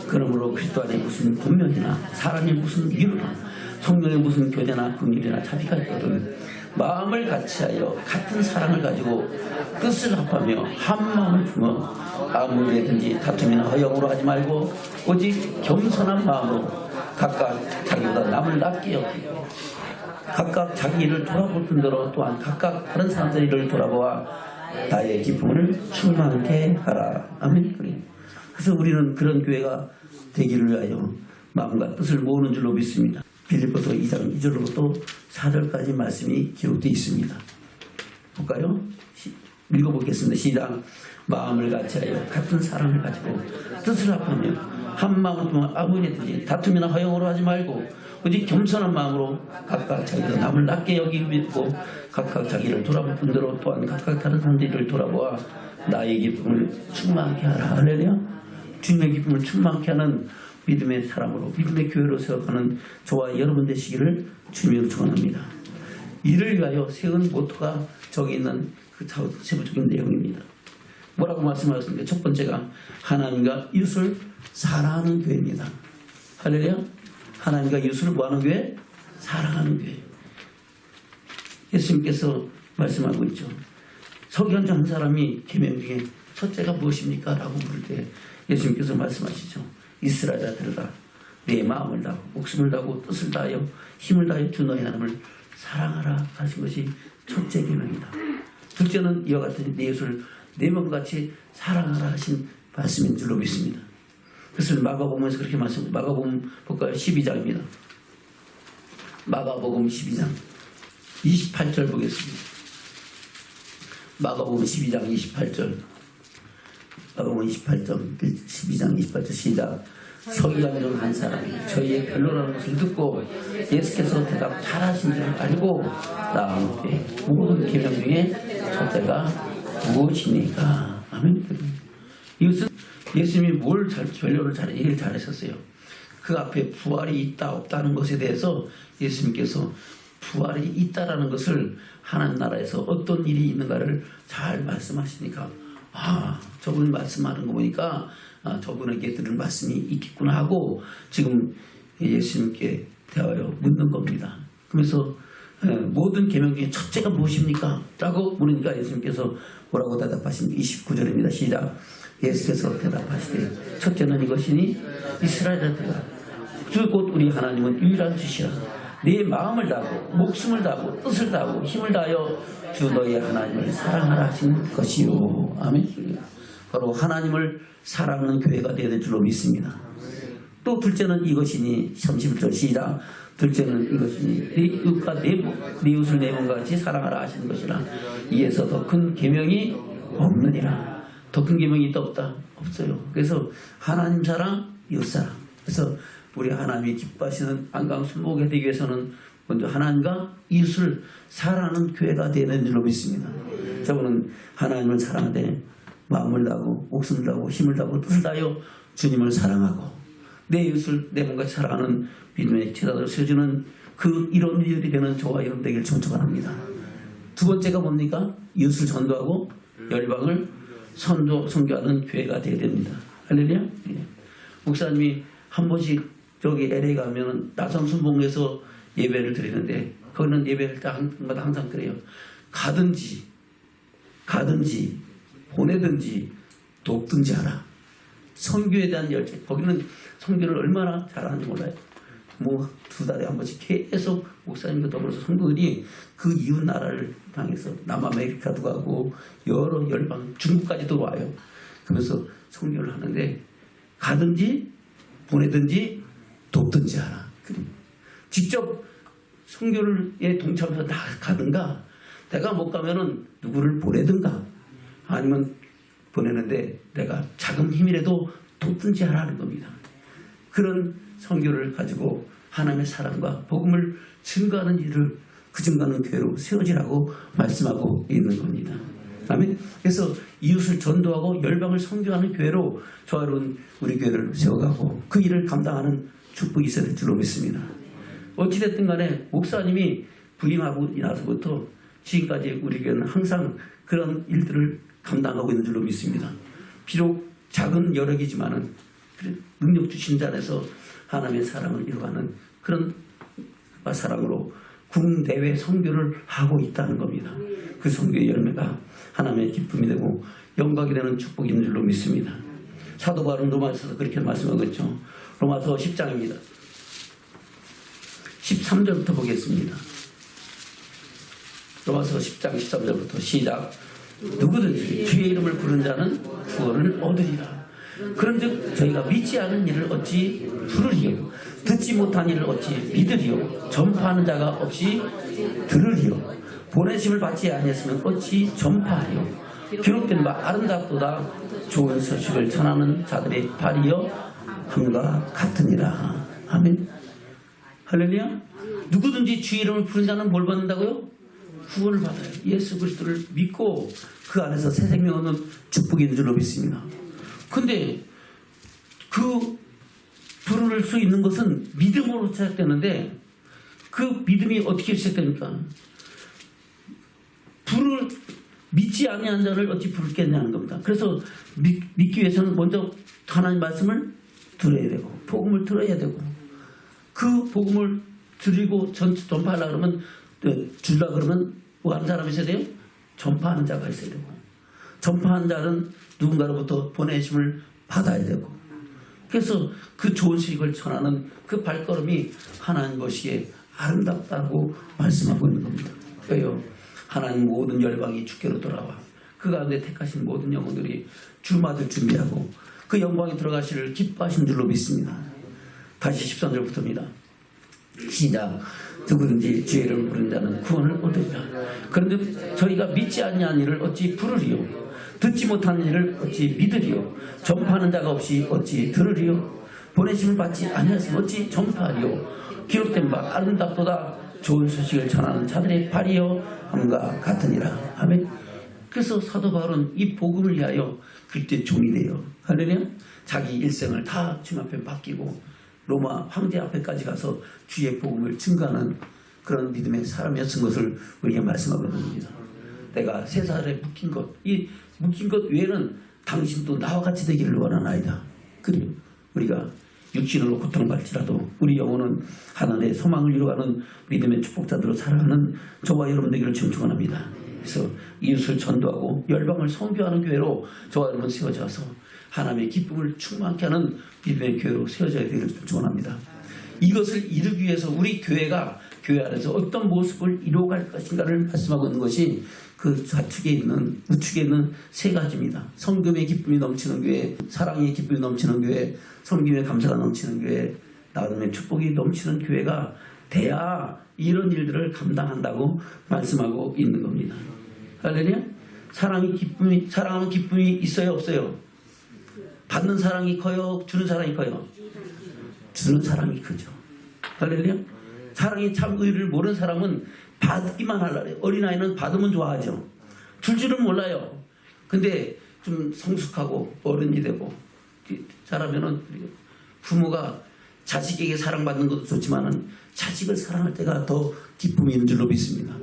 그러므로 그리스도 안에 무슨 분명이나 사랑에 무슨 위로나 성령에 무슨 교제나 긍휼이나 자비가 있거든 마음을 같이하여 같은 사랑을 가지고 뜻을 합하며 한 마음을 품어 아무 일에든지 다툼이나 허영으로 하지 말고 오직 겸손한 마음으로 각각 자기보다 남을 낮게 여기고 각각 자기 일을 돌아볼 뿐더러 또한 각각 다른 사람들의 일을 돌아보아 나의 기쁨을 충만케 하라. 아멘. 그래서 우리는 그런 교회가 되기를 위하여 마음과 뜻을 모으는 줄로 믿습니다. 빌립보서 2장 2절로부터 4절까지 말씀이 기록되어 있습니다. 볼까요? 읽어보겠습니다. 시작. 마음을 같이하여 같은 사랑을 가지고 뜻을 합하며 한 마음을 통해 아무 일이든지 다툼이나 허영으로 하지 말고 오직 겸손한 마음으로 각각 자기가 남을 낮게 여기고 각각 자기를 돌아볼 뿐더러 또한 각각 다른 사람들을 돌아보아 나의 기쁨을 충만케 하라. 할렐루야. 주님의 기쁨을 충만케 하는 믿음의 사람으로 믿음의 교회로 세워가는 저와 여러분 되시기를 주님으로 축원합니다. 이를 위하여 세운 모토가 저기 있는 그 세부적인 내용입니다. 뭐라고 말씀하셨습니까? 첫 번째가 하나님과 이웃을 사랑하는 교회입니다. 할렐루야. 하나님과 이웃을 뭐하는 교회? 사랑하는 교회. 예수님께서 말씀하고 있죠. 서기관장 한 사람이 계명 중에 첫째가 무엇입니까? 라고 물을 때 예수님께서 말씀하시죠. 이스라엘 아들아 내 마음을 다하고 목숨을 다하고 뜻을 다하여 힘을 다하여 주 너희 하나님을 사랑하라 하신 것이 첫째 계명이다. 둘째는 이와 같은 내 이웃을 내 몸같이 사랑하라 하신 말씀인 줄로 믿습니다. 그것을 마가복음에서 그렇게 말씀합니다. 마가복음 볼까요? 12장입니다. 마가복음 12장 28절 보겠습니다. 마가복음 12장 28절 마가복음 12장 28절 시작. 서기관 중 한 사람이 저희의 변론하는 것을 듣고 예수께서 대답 잘하신 줄 알고 나아가되 모든 계명 중에 첫째가 무엇입니까? 아멘. 이것은 예수님이 변론을 얘기를 잘하셨어요. 그 앞에 부활이 있다 없다는 것에 대해서 예수님께서 부활이 있다라는 것을 하나님 나라에서 어떤 일이 있는가를 잘 말씀하시니까 저분이 말씀하는 거 보니까 저분에게 들은 말씀이 있겠구나 하고 지금 예수님께 대하여 묻는 겁니다. 그래서 모든 계명 중에 첫째가 무엇입니까? 라고 물으니까 예수님께서 뭐라고 대답하십니까? 29절입니다. 시작. 예수께서 대답하시되 첫째는 이것이니 이스라엘한테가 주 곧 우리 하나님은 유일한 주시라. 네 마음을 다하고 목숨을 다하고 뜻을 다하고 힘을 다하여 주 너희의 하나님을 사랑하라 하신 것이요. 아멘. 바로 하나님을 사랑하는 교회가 되어야 될 줄로 믿습니다. 또 둘째는 이것이니 31절 시작. 둘째는 이것이니 네 이웃과 네 이웃을 내 몸과 같이 사랑하라 하시는 것이라. 이에서 더 큰 계명이 없느니라. 더 큰 계명이 있다 없다? 없어요. 그래서 하나님 사랑, 이웃 사랑. 그래서 우리 하나님이 기뻐하시는 안강 순복에 되기 위해서는 먼저 하나님과 이웃을 사랑하는 교회가 되는 줄로 믿습니다. 저분은 하나님을 사랑하되 마음을 다하고 목숨을 다하고 힘을 다하고 뜻을 다하여 주님을 사랑하고 내 이웃을 내 몸같이 사랑하는 믿음의 제자들을 세워주는 그 이런 일이 되는 저와 여러분 되기를 축원합니다. 두 번째가 뭡니까? 이웃을 전도하고 열방을 선교하는 교회가 되어야 됩니다. 할렐루야. 예. 목사님이 한 번씩 저기 LA 가면 나성순복에서 예배를 드리는데 거기는 예배를 때마다 항상 그래요. 가든지 보내든지 돕든지 하라. 선교에 대한 열정. 거기는 선교를 얼마나 잘하는지 몰라요. 뭐 2달에 한 번씩 계속 목사님과 더불어서 성도들이 그 이웃 나라를 향해서 남아메리카도 가고 여러 열방 중국까지도 와요. 그래서 선교를 하는데 가든지 보내든지 돕든지 하라. 직접 선교에 동참해서 가든가 내가 못 가면은 누구를 보내든가 아니면 보내는데 내가 작은 힘이라도 돕든지 하라는 겁니다. 그런 선교를 가지고 하나님의 사랑과 복음을 증거하는 일을 그 증거하는 교회로 세워지라고 말씀하고 있는 겁니다. 아멘. 그래서 이웃을 전도하고 열방을 선교하는 교회로 저와 여러분 우리 교회를 세워가고 그 일을 감당하는 축복이 있어야 될 줄로 믿습니다. 어찌됐든 간에 목사님이 부임하고 나서부터 지금까지 우리 교회는 항상 그런 일들을 감당하고 있는 줄로 믿습니다. 비록 작은 여력이지만은 능력 주신 자 안에서 하나님의 사랑을 이루어가는 그런 사랑으로 국내외 선교를 하고 있다는 겁니다. 그 선교의 열매가 하나님의 기쁨이 되고 영광이 되는 축복이 있는 줄로 믿습니다. 사도 바울은 로마서에서 그렇게 말씀하고 있죠. 로마서 10장입니다. 13절부터 보겠습니다. 로마서 10장 13절부터 시작. 누구든지 주의 이름을 부른 자는 구원을 얻으리라. 그런즉 저희가 믿지 않은 일을 어찌 부르리요? 듣지 못한 일을 어찌 믿으리요? 전파하는 자가 없이 들으리요? 보내심을 받지 아니했으면 어찌 전파하리요? 기록된 바 아름답도다 좋은 소식을 전하는 자들의 발이여 함과 같으니라. 아멘. 할렐루야. 누구든지 주의 이름을 부른 자는 뭘 받는다고요? 구원을 받아요. 예수 그리스도를 믿고 그 안에서 새 생명 얻는 축복이 있는 줄로 믿습니다. 근데 그 부를 수 있는 것은 믿음으로 시작되는데 그 믿음이 어떻게 시작됩니까? 믿지 아니한 자를 어찌 부르겠냐는 겁니다. 그래서 믿기 위해서는 먼저 하나님 말씀을 들어야 되고 복음을 들어야 되고 그 복음을 드리고 전파하려고 그러면 주려고 그러면 뭐 하는 사람이 있어야 돼요? 전파하는 자가 있어야 되고 전파하는 자는 누군가로부터 보내심을 받아야 되고 그래서 그 좋은 소식을 전하는 그 발걸음이 하나님 보시기에 아름답다고 말씀하고 있는 겁니다. 왜요? 하나님 모든 열방이 주께로 돌아와 그 가운데 택하신 모든 영혼들이 주마들 준비하고 그 영광에 들어가시를 기뻐하신 줄로 믿습니다. 다시 13절부터입니다. 시작. 누구든지 주의 이름을 부른 자는 구원을 얻으리라. 그런데 저희가 믿지 아니한 일을 어찌 부르리요? 듣지 못한 일을 어찌 믿으리요? 전파하는 자가 없이 어찌 들으리요? 보내심을 받지 아니하였으면 어찌 전파하리요. 기록된 바 아름답도다 좋은 소식을 전하는 자들의 발이여 함과 같으니라. 아멘. 그래서 사도 바울은 이 복음을 위하여 그때 종이 돼요. 할렐루야. 자기 일생을 다 주님 앞에 맡기고 로마 황제 앞에까지 가서 주의 복음을 증거하는 그런 믿음의 사람이었던 것을 우리에게 말씀하고 있는 겁니다. 내가 세살에 묶인 것, 이 묶인 것 외에는 당신도 나와 같이 되기를 원하나이다. 그래요. 우리가 육신으로 고통받을지라도 우리 영혼은 하나님의 소망을 이루어가는 믿음의 축복자들로 살아가는 저와 여러분 되기를 축원합니다. 그래서 이웃을 전도하고 열방을 선교하는 교회로 저와 여러분 세워져서 하나님의 기쁨을 충만케 하는 믿음의 교회로 세워져야 되기를 축원합니다. 이것을 이루기 위해서 우리 교회가 교회 안에서 어떤 모습을 이루어갈 것인가를 말씀하고 있는 것이 그 좌측에 있는 우측에 있는 세 가지입니다. 성금의 기쁨이 넘치는 교회, 사랑의 기쁨이 넘치는 교회, 섬김의 감사가 넘치는 교회, 나름의 축복이 넘치는 교회가 돼야 이런 일들을 감당한다고 말씀하고 있는 겁니다. 할렐루야. 사랑의 기쁨이, 사랑하는 기쁨이 있어요, 없어요? 받는 사랑이 커요, 주는 사랑이 커요? 주는 사랑이 크죠. 할렐루야. 사랑이 참 의를 모르는 사람은 받기만 하려고 해요. 어린아이는 받으면 좋아하죠. 줄 줄은 몰라요. 근데 좀 성숙하고 어른이 되고 자라면은 부모가 자식에게 사랑받는 것도 좋지만은 자식을 사랑할 때가 더 기쁨이 있는 줄로 믿습니다.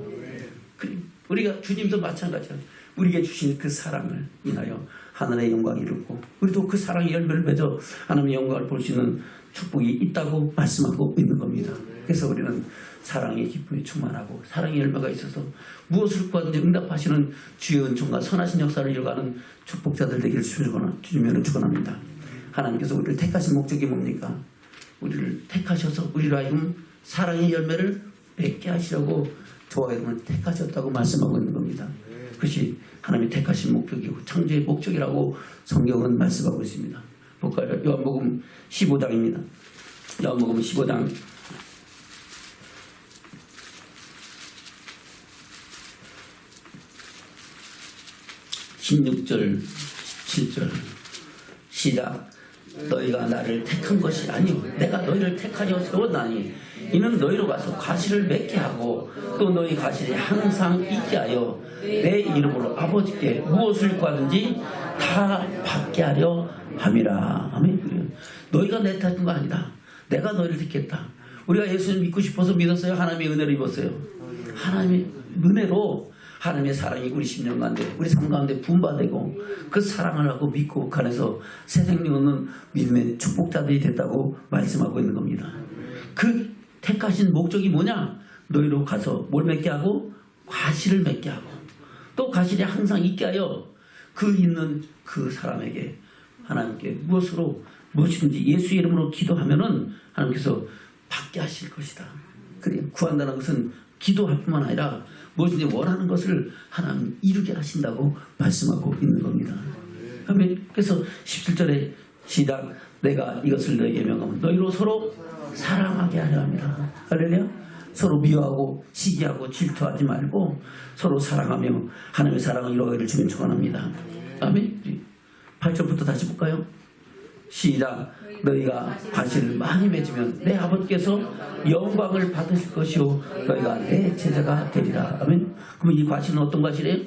우리가 주님도 마찬가지예요. 우리에게 주신 그 사랑을 인하여 하늘의 영광이 이루고 우리도 그 사랑의 열매를 맺어 하나님의 영광을 볼 수 있는 축복이 있다고 말씀하고 있는 겁니다. 그래서 우리는 사랑의 기쁨이 충만하고 사랑의 열매가 있어서 무엇을 구하든지 응답하시는 주의 은총과 선하신 역사를 이어가는 축복자들 되기를 주님을 축원합니다. 하나님께서 우리를 택하신 목적이 뭡니까? 우리를 택하셔서 우리로 하여금 사랑의 열매를 맺게 하시려고 저와 여러분을 택하셨다고 말씀하고 있는 겁니다. 그것이 하나님이 택하신 목적이고 창조의 목적이라고 성경은 말씀하고 있습니다. 볼까요? 요한복음 15장입니다. 요한복음 15장 16절 17절 시작. 너희가 나를 택한 것이 아니오 내가 너희를 택하여 세웠나니 이는 너희로 가서 과실을 맺게 하고 또 너희 과실이 항상 있게 하여 내 이름으로 아버지께 무엇을 구하든지 다 받게 하려 함이라. 아멘. 너희가 내 택한 거 아니다. 내가 너희를 택했다. 우리가 예수님 믿고 싶어서 믿었어요? 하나님의 은혜를 입었어요? 하나님의 은혜로 하나님의 사랑이 우리 10년 가운데 우리 삶 가운데 분바되고 그 사랑을 하고 믿고 그 안에서 새 생명 얻는 믿음의 축복자들이 됐다고 말씀하고 있는 겁니다. 그 택하신 목적이 뭐냐? 너희로 가서 뭘 맺게 하고 과실을 맺게 하고 또 과실이 항상 있게 하여 그 있는 그 사람에게 하나님께 무엇이든지 예수 이름으로 기도하면은 하나님께서 받게 하실 것이다. 그래 구한다는 것은 기도할 뿐만 아니라 무엇인지 원하는 것을 하나님 이루게 하신다고 말씀하고 있는 겁니다. 아멘. 그래서 17절에 시작. 내가 이것을 너희에게 명하면 너희로 서로 사랑하게 하려 합니다. 할렐루야. 서로 미워하고 시기하고 질투하지 말고 서로 사랑하며 하나님의 사랑을 이루어가기를 주님 축원합니다. 아멘. 8절부터 다시 볼까요? 시작. 너희가 과실을 많이 맺으면 내 아버지께서 영광을 받으실 것이요 너희가 내 제자가 되리라. 아멘. 그럼 이 과실은 어떤 과실이에요?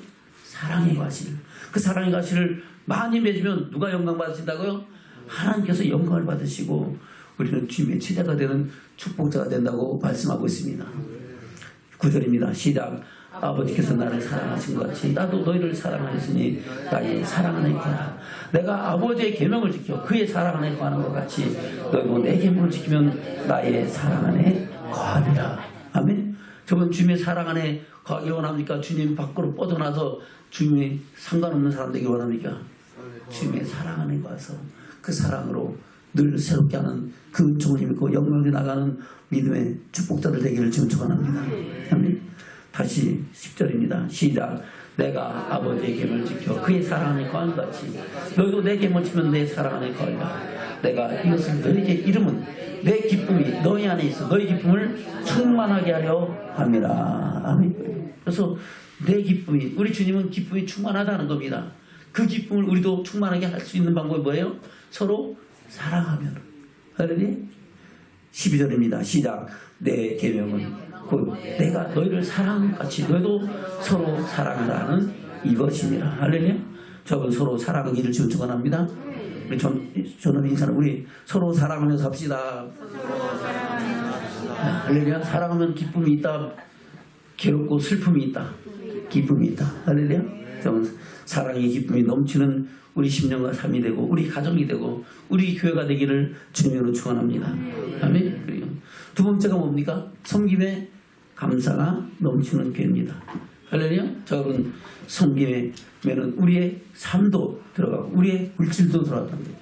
사랑의 과실. 그 사랑의 과실을 많이 맺으면 누가 영광 받으신다고요? 하나님께서 영광을 받으시고 우리는 주님의 제자가 되는 축복자가 된다고 말씀하고 있습니다. 9절입니다. 시작. 아버지께서 나를 사랑하신 것 같이 나도 너희를 사랑하였으니 나의 사랑 안에 거하라. 내가 아버지의 계명을 지켜 그의 사랑 안에 거하는 것 같이 너희도 내 계명을 지키면 나의 사랑 안에 거하리라. 아멘. 저분 주님의 사랑 안에 거하기 원합니까? 주님 밖으로 뻗어나서 주님의 상관없는 사람 되기 원합니까? 주님의 사랑 안에 거해서 그 사랑으로 늘 새롭게 하는 그 은총을 힘입고 영광에 나가는 믿음의 축복자들 되기를 지금 축원합니다. 아멘. 다시 10절입니다. 시작. 내가 아버지의 계명을 지켜 그의 사랑 안에 거하는 것 같이 너희도 내 계명을 지키면 내 사랑 안에 거하리라. 내가 이것을 너희에게 이름은 내 기쁨이 너희 안에 있어 너희 기쁨을 충만하게 하려 합니다. 아멘. 그래서 내 기쁨이 우리 주님은 기쁨이 충만하다는 겁니다. 그 기쁨을 우리도 충만하게 할 수 있는 방법이 뭐예요? 서로 사랑하면. 할렐루야. 12절입니다. 시작. 내 계명은 곧 내가 너희를 사랑같이 너희도 서로 사랑하라는 이것이니라. 할렐루야. 저분 서로 사랑하기를 축원합니다. 우리 저는 인사는 우리 서로 사랑하면서 합시다. 할렐루야. 사랑하면 기쁨이 있다. 괴롭고 슬픔이 있다. 기쁨이 있다. 할렐루야. 저는 사랑의 기쁨이 넘치는 우리 심령과 삶이 되고 우리 가정이 되고 우리 교회가 되기를 주님으로 축원합니다. 아멘. 그리고 두 번째가 뭡니까? 섬김에 감사가 넘치는 교회입니다. 할렐루야. 저는 섬김에는 우리의 삶도 들어가고 우리의 물질도 들어간답니다.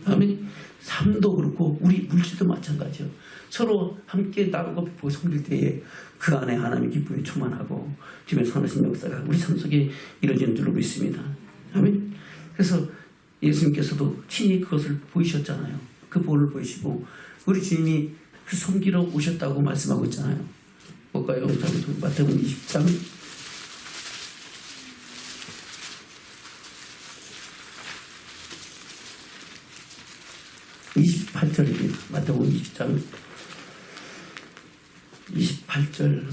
아멘. 삶도 그렇고 우리 물질도 마찬가지요. 서로 함께 나누고 베푸고 섬길 때에 그 안에 하나님의 기쁨이 충만하고 주님의 선하신 역사가 우리 삶 속에 이루어지는 줄로 믿습니다. 아멘. 그래서 예수님께서도 친히 그것을 보이셨잖아요. 그 볼을 보이시고 우리 주님이 그 섬기러 오셨다고 말씀하고 있잖아요. 볼까요? 마태복음 20장 28절입니다. 마태복음 20장 28절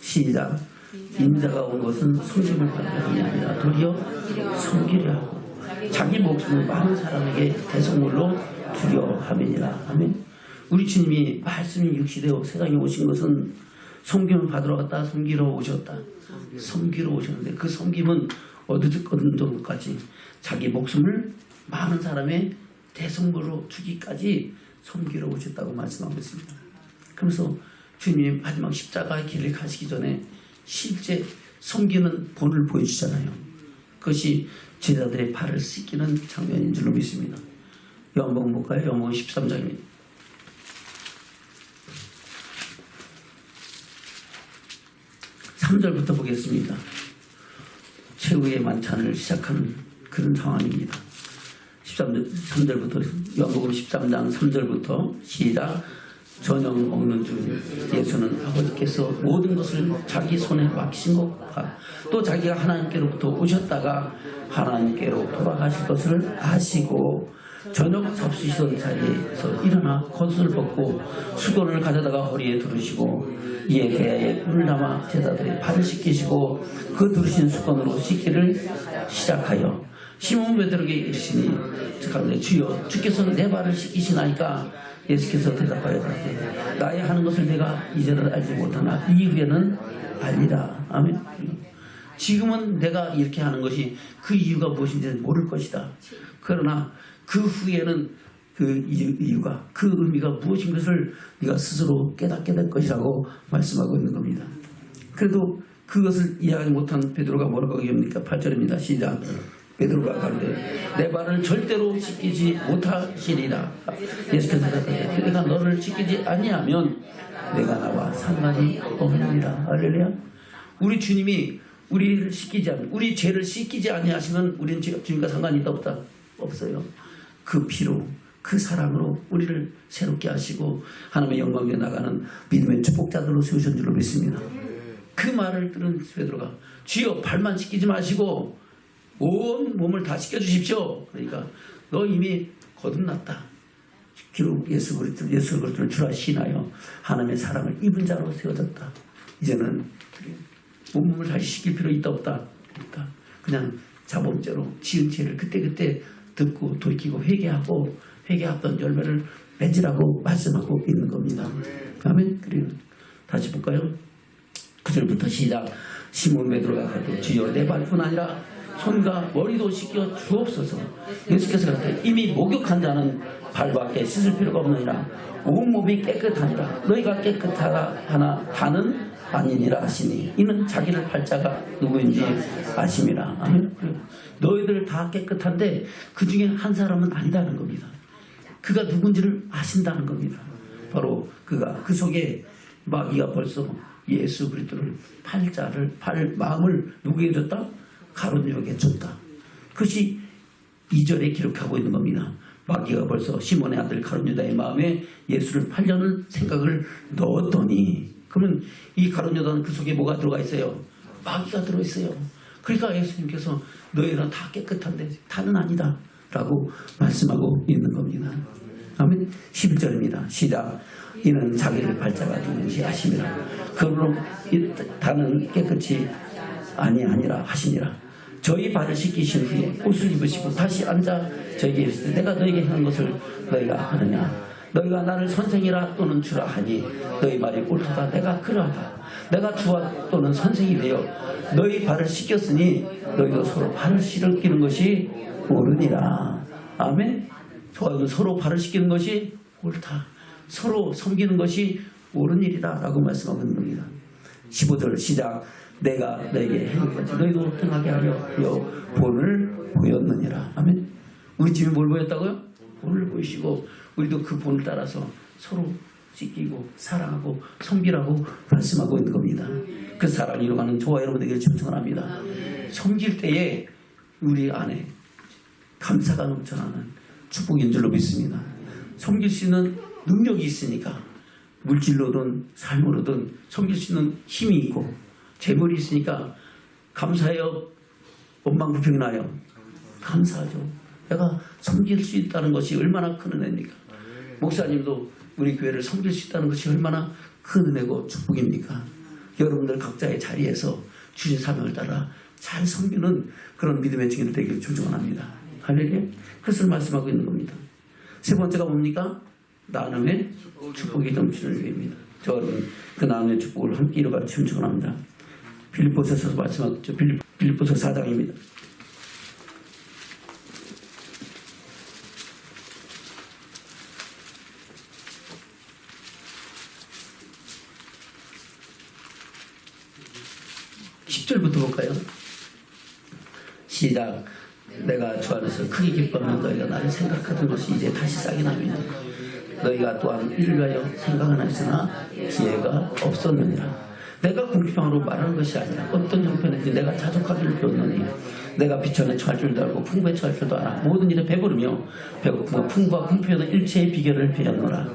시작. 인자가 온 것은 섬김을 받으려 함이 아니라 도리어 섬기려 하고 자기 목숨을 많은 사람에게 대속물로 주려 함이니라. 아멘. 우리 주님이 말씀이 육시되어 세상에 오신 것은 섬김을 받으러 갔다 섬기러 오셨다. 섬기러 오셨는데 그 섬김은 어느 정도까지 자기 목숨을 많은 사람의 대속물로 주기까지 섬기러 오셨다고 말씀하고 있습니다. 그러면서 주님이 마지막 십자가의 길을 가시기 전에 실제 섬기는 본을 보여주잖아요. 그것이 제자들의 발을 씻기는 장면인 줄로 믿습니다. 요한복음 볼까요? 요한복음 13장입니다. 3절부터 보겠습니다. 최후의 만찬을 시작하는 그런 상황입니다. 3절부터 요한복음 13장 3절부터 시작. 저녁 먹는 중 예수는 아버지께서 모든 것을 자기 손에 맡기신 것과 또 자기가 하나님께로부터 오셨다가 하나님께로 돌아가실 것을 아시고 저녁 잡수시던 자리에서 일어나 겉옷을 벗고 수건을 가져다가 허리에 두르시고 이에 대야에 물을 담아 제자들의 발을 씻기시고 그 두르신 수건으로 씻기를 시작하여 시몬 베드로에게 이르시니 가운데 주여 주께서 내 발을 씻기시나이까. 예수께서 대답하여 가시되 나의 하는 것을 내가 이제는 알지 못하나 이후에는 알리라. 아멘. 지금은 내가 이렇게 하는 것이 그 이유가 무엇인지는 모를 것이다. 그러나 그 후에는 그 이유가 그 의미가 무엇인 것을 네가 스스로 깨닫게 될 것이라고 말씀하고 있는 겁니다. 그래도 그것을 이해하지 못한 베드로가 뭐라고 얘기합니까? 8절입니다. 시작. 베드로가 가로되 내 발을 절대로 씻기지 못하시리라. 예수께서 대답하되 내가 너를 씻기지 아니하면 내가 나와 상관이 없느니라. 할렐루야. 우리 주님이 우리를 씻기지 않는 우리 죄를 씻기지 아니하시면 우리는 주님과 상관이 있다 없다? 없어요. 그 피로 그 사랑으로 우리를 새롭게 하시고 하나님의 영광에 나가는 믿음의 축복자들로 세우신 줄로 믿습니다. 그 말을 들은 베드로가 주여 발만 씻기지 마시고 온 몸을 다 씻겨주십시오. 그러니까 너 이미 거듭났다. 예수 그리스도를 주라 신하여 하나님의 사랑을 입은 자로 세워졌다. 이제는 온몸을 다시 씻길 필요 있다 없다. 그러니까 그냥 자범죄로 지은 죄를 그때그때 듣고 돌이키고 회개했던 열매를 맺으라고 말씀하고 있는 겁니다. 아멘. 그리고 다시 볼까요? 9절부터 시작. 시몬 베드로가 가되 주여 내 발뿐 아니라 손과 머리도 씻겨 주옵소서. 예수께서 그랬더니 이미 목욕한 자는 발밖에 씻을 필요가 없느니라. 온몸이 깨끗하니라. 너희가 깨끗하다 하나 다는 아니니라 하시니 이는 자기를 팔 자가 누구인지 아심이라. 아멘. 너희들 다 깨끗한데 그 중에 한 사람은 아니다는 겁니다. 그가 누군지를 아신다는 겁니다. 바로 그가 그 속에 마귀가 벌써 예수 그리스도를 팔 마음을 누구에게 줬다? 가룟유다에게 줬다. 그것이 2절에 기록하고 있는 겁니다. 마귀가 벌써 시몬의 아들 가룟유다의 마음에 예수를 팔려는 생각을 넣었더니 그러면 이 가룟유다는 그 속에 뭐가 들어가 있어요? 마귀가 들어있어요. 그러니까 예수님께서 너희는 다 깨끗한데 다는 아니다. 라고 말씀하고 있는 겁니다. 아멘. 11절입니다. 시작. 이는 자기를 발자가 누군지 아심이라. 그러므로 다는 깨끗이 아니하니라 하시니라. 저희 발을 씻기신 후에 옷을 입으시고 다시 앉아 저에게 이르시되 내가 너에게 한 것을 너희가 하느냐. 너희가 나를 선생이라 또는 주라 하니 너희 말이 옳도다. 내가 그러하다. 내가 주와 또는 선생이 되어 너희 발을 씻겼으니 너희도 서로 발을 씻기는 것이 옳으니라. 아멘. 서로 발을 씻기는 것이 옳다. 서로 섬기는 것이 옳은 일이다 라고 말씀하고 있는 겁니다. 15절 시작. 내가 너에게 행한 것이 너희도 행하게 하려 본을 보였느니라. 아멘. 우리 집이 뭘 보였다고요? 본을 보이시고 우리도 그 본을 따라서 서로 씻기고 사랑하고 섬기라고 말씀하고 있는 겁니다. 그 사랑을 이루어가는 저와 여러분에게 충성합니다. 섬길 때에 우리 안에 감사가 넘쳐나는 축복인 줄로 믿습니다. 섬길 수 있는 능력이 있으니까 물질로든 삶으로든 섬길 수 있는 힘이 있고 재물이 있으니까 감사해요. 원망불평이 나요. 감사하죠. 내가 섬길 수 있다는 것이 얼마나 큰 은혜입니까? 목사님도 우리 교회를 섬길 수 있다는 것이 얼마나 큰 은혜고 축복입니까? 여러분들 각자의 자리에서 주신 사명을 따라 잘 섬기는 그런 믿음의 증인들 되기를 축원합니다. 할렐루야. 그것을 말씀하고 있는 겁니다. 세 번째가 뭡니까? 나눔의 축복이 넘치는 교회입니다. 저는 그 나눔의 축복을 함께 이루어갈 축원합니다. 빌립보서에서 말씀하죠. 빌립보서 4장입니다. 10절부터 볼까요? 시작. 내가 주 안에서 크게 기뻐하면 너희가 나를 생각하던 것이 이제 다시 싹이 나며 너희가 또한 이를 위하여 생각은 했으나 기회가 없었느니라. 내가 공평함으로 말하는 것이 아니라 어떤 형편인지 내가 자족하기를 배웠느니 내가 비천에 처할 줄도 알고 풍부에 처할 줄도 알아. 모든 일에 배부르며 배고픔과 풍부와 궁핍에도 일체의 비결을 배웠노라.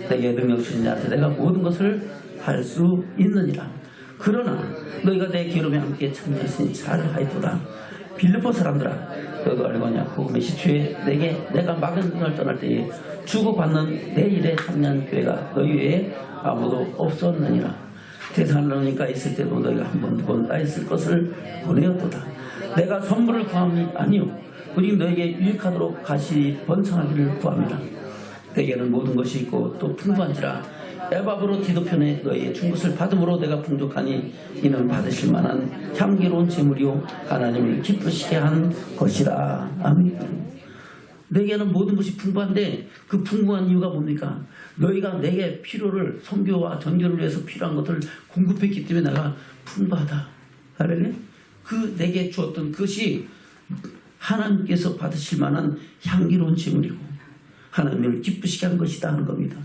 내게 능력 주신 자한테 내가 모든 것을 할 수 있느니라. 그러나 너희가 내 기름에 함께 참여했으니 잘하였도다. 빌립보 사람들아, 너도 알거냐? 복음의 시초에 내가 막은 날 떠날 때에 주고받는 내 일에 참여한 교회가 너희 외에 아무도 없었느니라. 대사로니까 있을 때도 너희가 한 번 두 번 따있을 것을 보내었도다. 내가 선물을 구함이 아니요 오직 너에게 유익하도록 가시 번성하기를 구합니다. 내게는 모든 것이 있고 또 풍부한지라 에바브로 디도편에 너희의 준 것을 받음으로 내가 풍족하니 이는 받으실 만한 향기로운 제물이요 하나님을 기쁘시게 한 것이라. 아멘. 내게는 모든 것이 풍부한데 그 풍부한 이유가 뭡니까? 너희가 내게 필요를 선교와 전교를 위해서 필요한 것을 공급했기 때문에 내가 풍부하다. 할렐루야. 그 내게 주었던 것이 하나님께서 받으실 만한 향기로운 제물이고 하나님을 기쁘시게 한 것이다 하는 겁니다.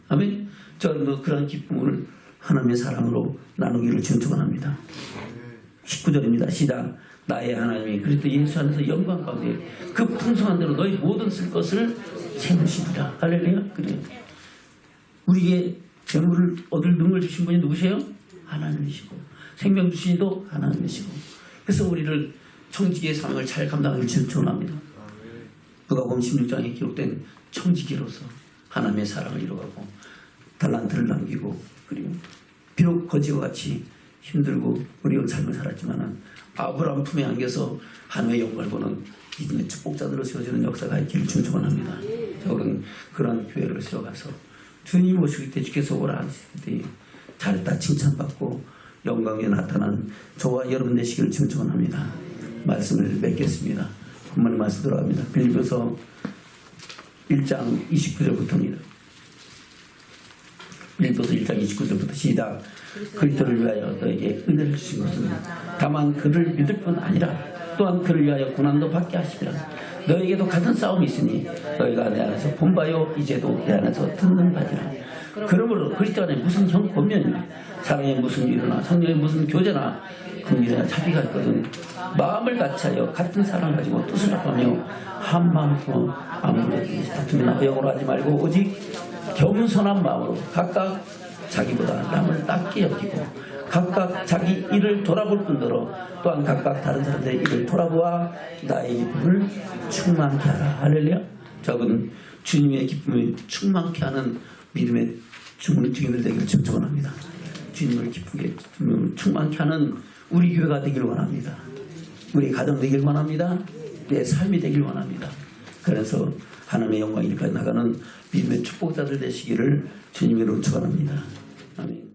아멘. 저는 그런 기쁨을 하나님의 사랑으로 나누기를 축원합니다. 19절입니다. 시작. 나의 하나님이 그리스도 예수 안에서 영광 가운데 그 풍성한 대로 너희 모든 쓸 것을 채우십니다. 할렐루야. 그래요. 우리에게 재물을 얻을 능을 주신 분이 누구세요? 하나님이시고 생명 주신 이도 하나님이시고 그래서 우리를 청지기의 사명을 잘 감당하기를 축원합니다. 누가복음 16장에 기록된 청지기로서 하나님의 사랑을 이루어가고 달란트를 남기고 그리고 비록 거지와 같이 힘들고 어려운 삶을 살았지만 아브라함 품에 안겨서 하나님의 영광을 보는 믿음의 축복자들로 세워지는 역사가 있기를 축원합니다. 저는 그런 교회를 세워가서 주님 오실 때 주께서 오라 하실 때 잘했다 칭찬받고 영광에 나타난 저와 여러분 되시기를 축원합니다. 말씀을 맺겠습니다. 본문의 말씀 들어갑니다. 빌립보서 1장 29절부터입니다. 빌립보서 1장 29절부터 시작. 그리스도를 위하여 너에게 은혜를 주신 것은 다만 그를 믿을 뿐 아니라 또한 그를 위하여 고난도 받게 하시리라. 너에게도 같은 싸움이 있으니 너희가 내 안에서 본 바요 이제도 내 안에서 듣는 바니라. 그러므로 그리스도 안에 무슨 형 권면이나 사랑에 무슨 위로나 성령에 무슨 교제나 긍휼이나 자비가 있거든 마음을 같이하여 같은 사랑을 가지고 뜻을 합하며 한 마음으로 아무런 다툼이나 허영으로 하지 말고 오직 겸손한 마음으로 각각 자기보다 남을 낮게 여기고 각각 자기 일을 돌아볼 뿐더러 또한 각각 다른 사람들의 일을 돌아보아 나의 기쁨을 충만케 하라. 할렐루야. 저는 주님의 기쁨을 충만케 하는 믿음의 증인들 되기를 축원합니다. 주님을 기쁘게 충만케 하는 우리 교회가 되기를 원합니다. 우리 가정 되길 원합니다. 내 삶이 되길 원합니다. 그래서 하나님의 영광이 이렇게 나가는 믿음의 축복자들 되시기를 주님으로 축원합니다. 아멘.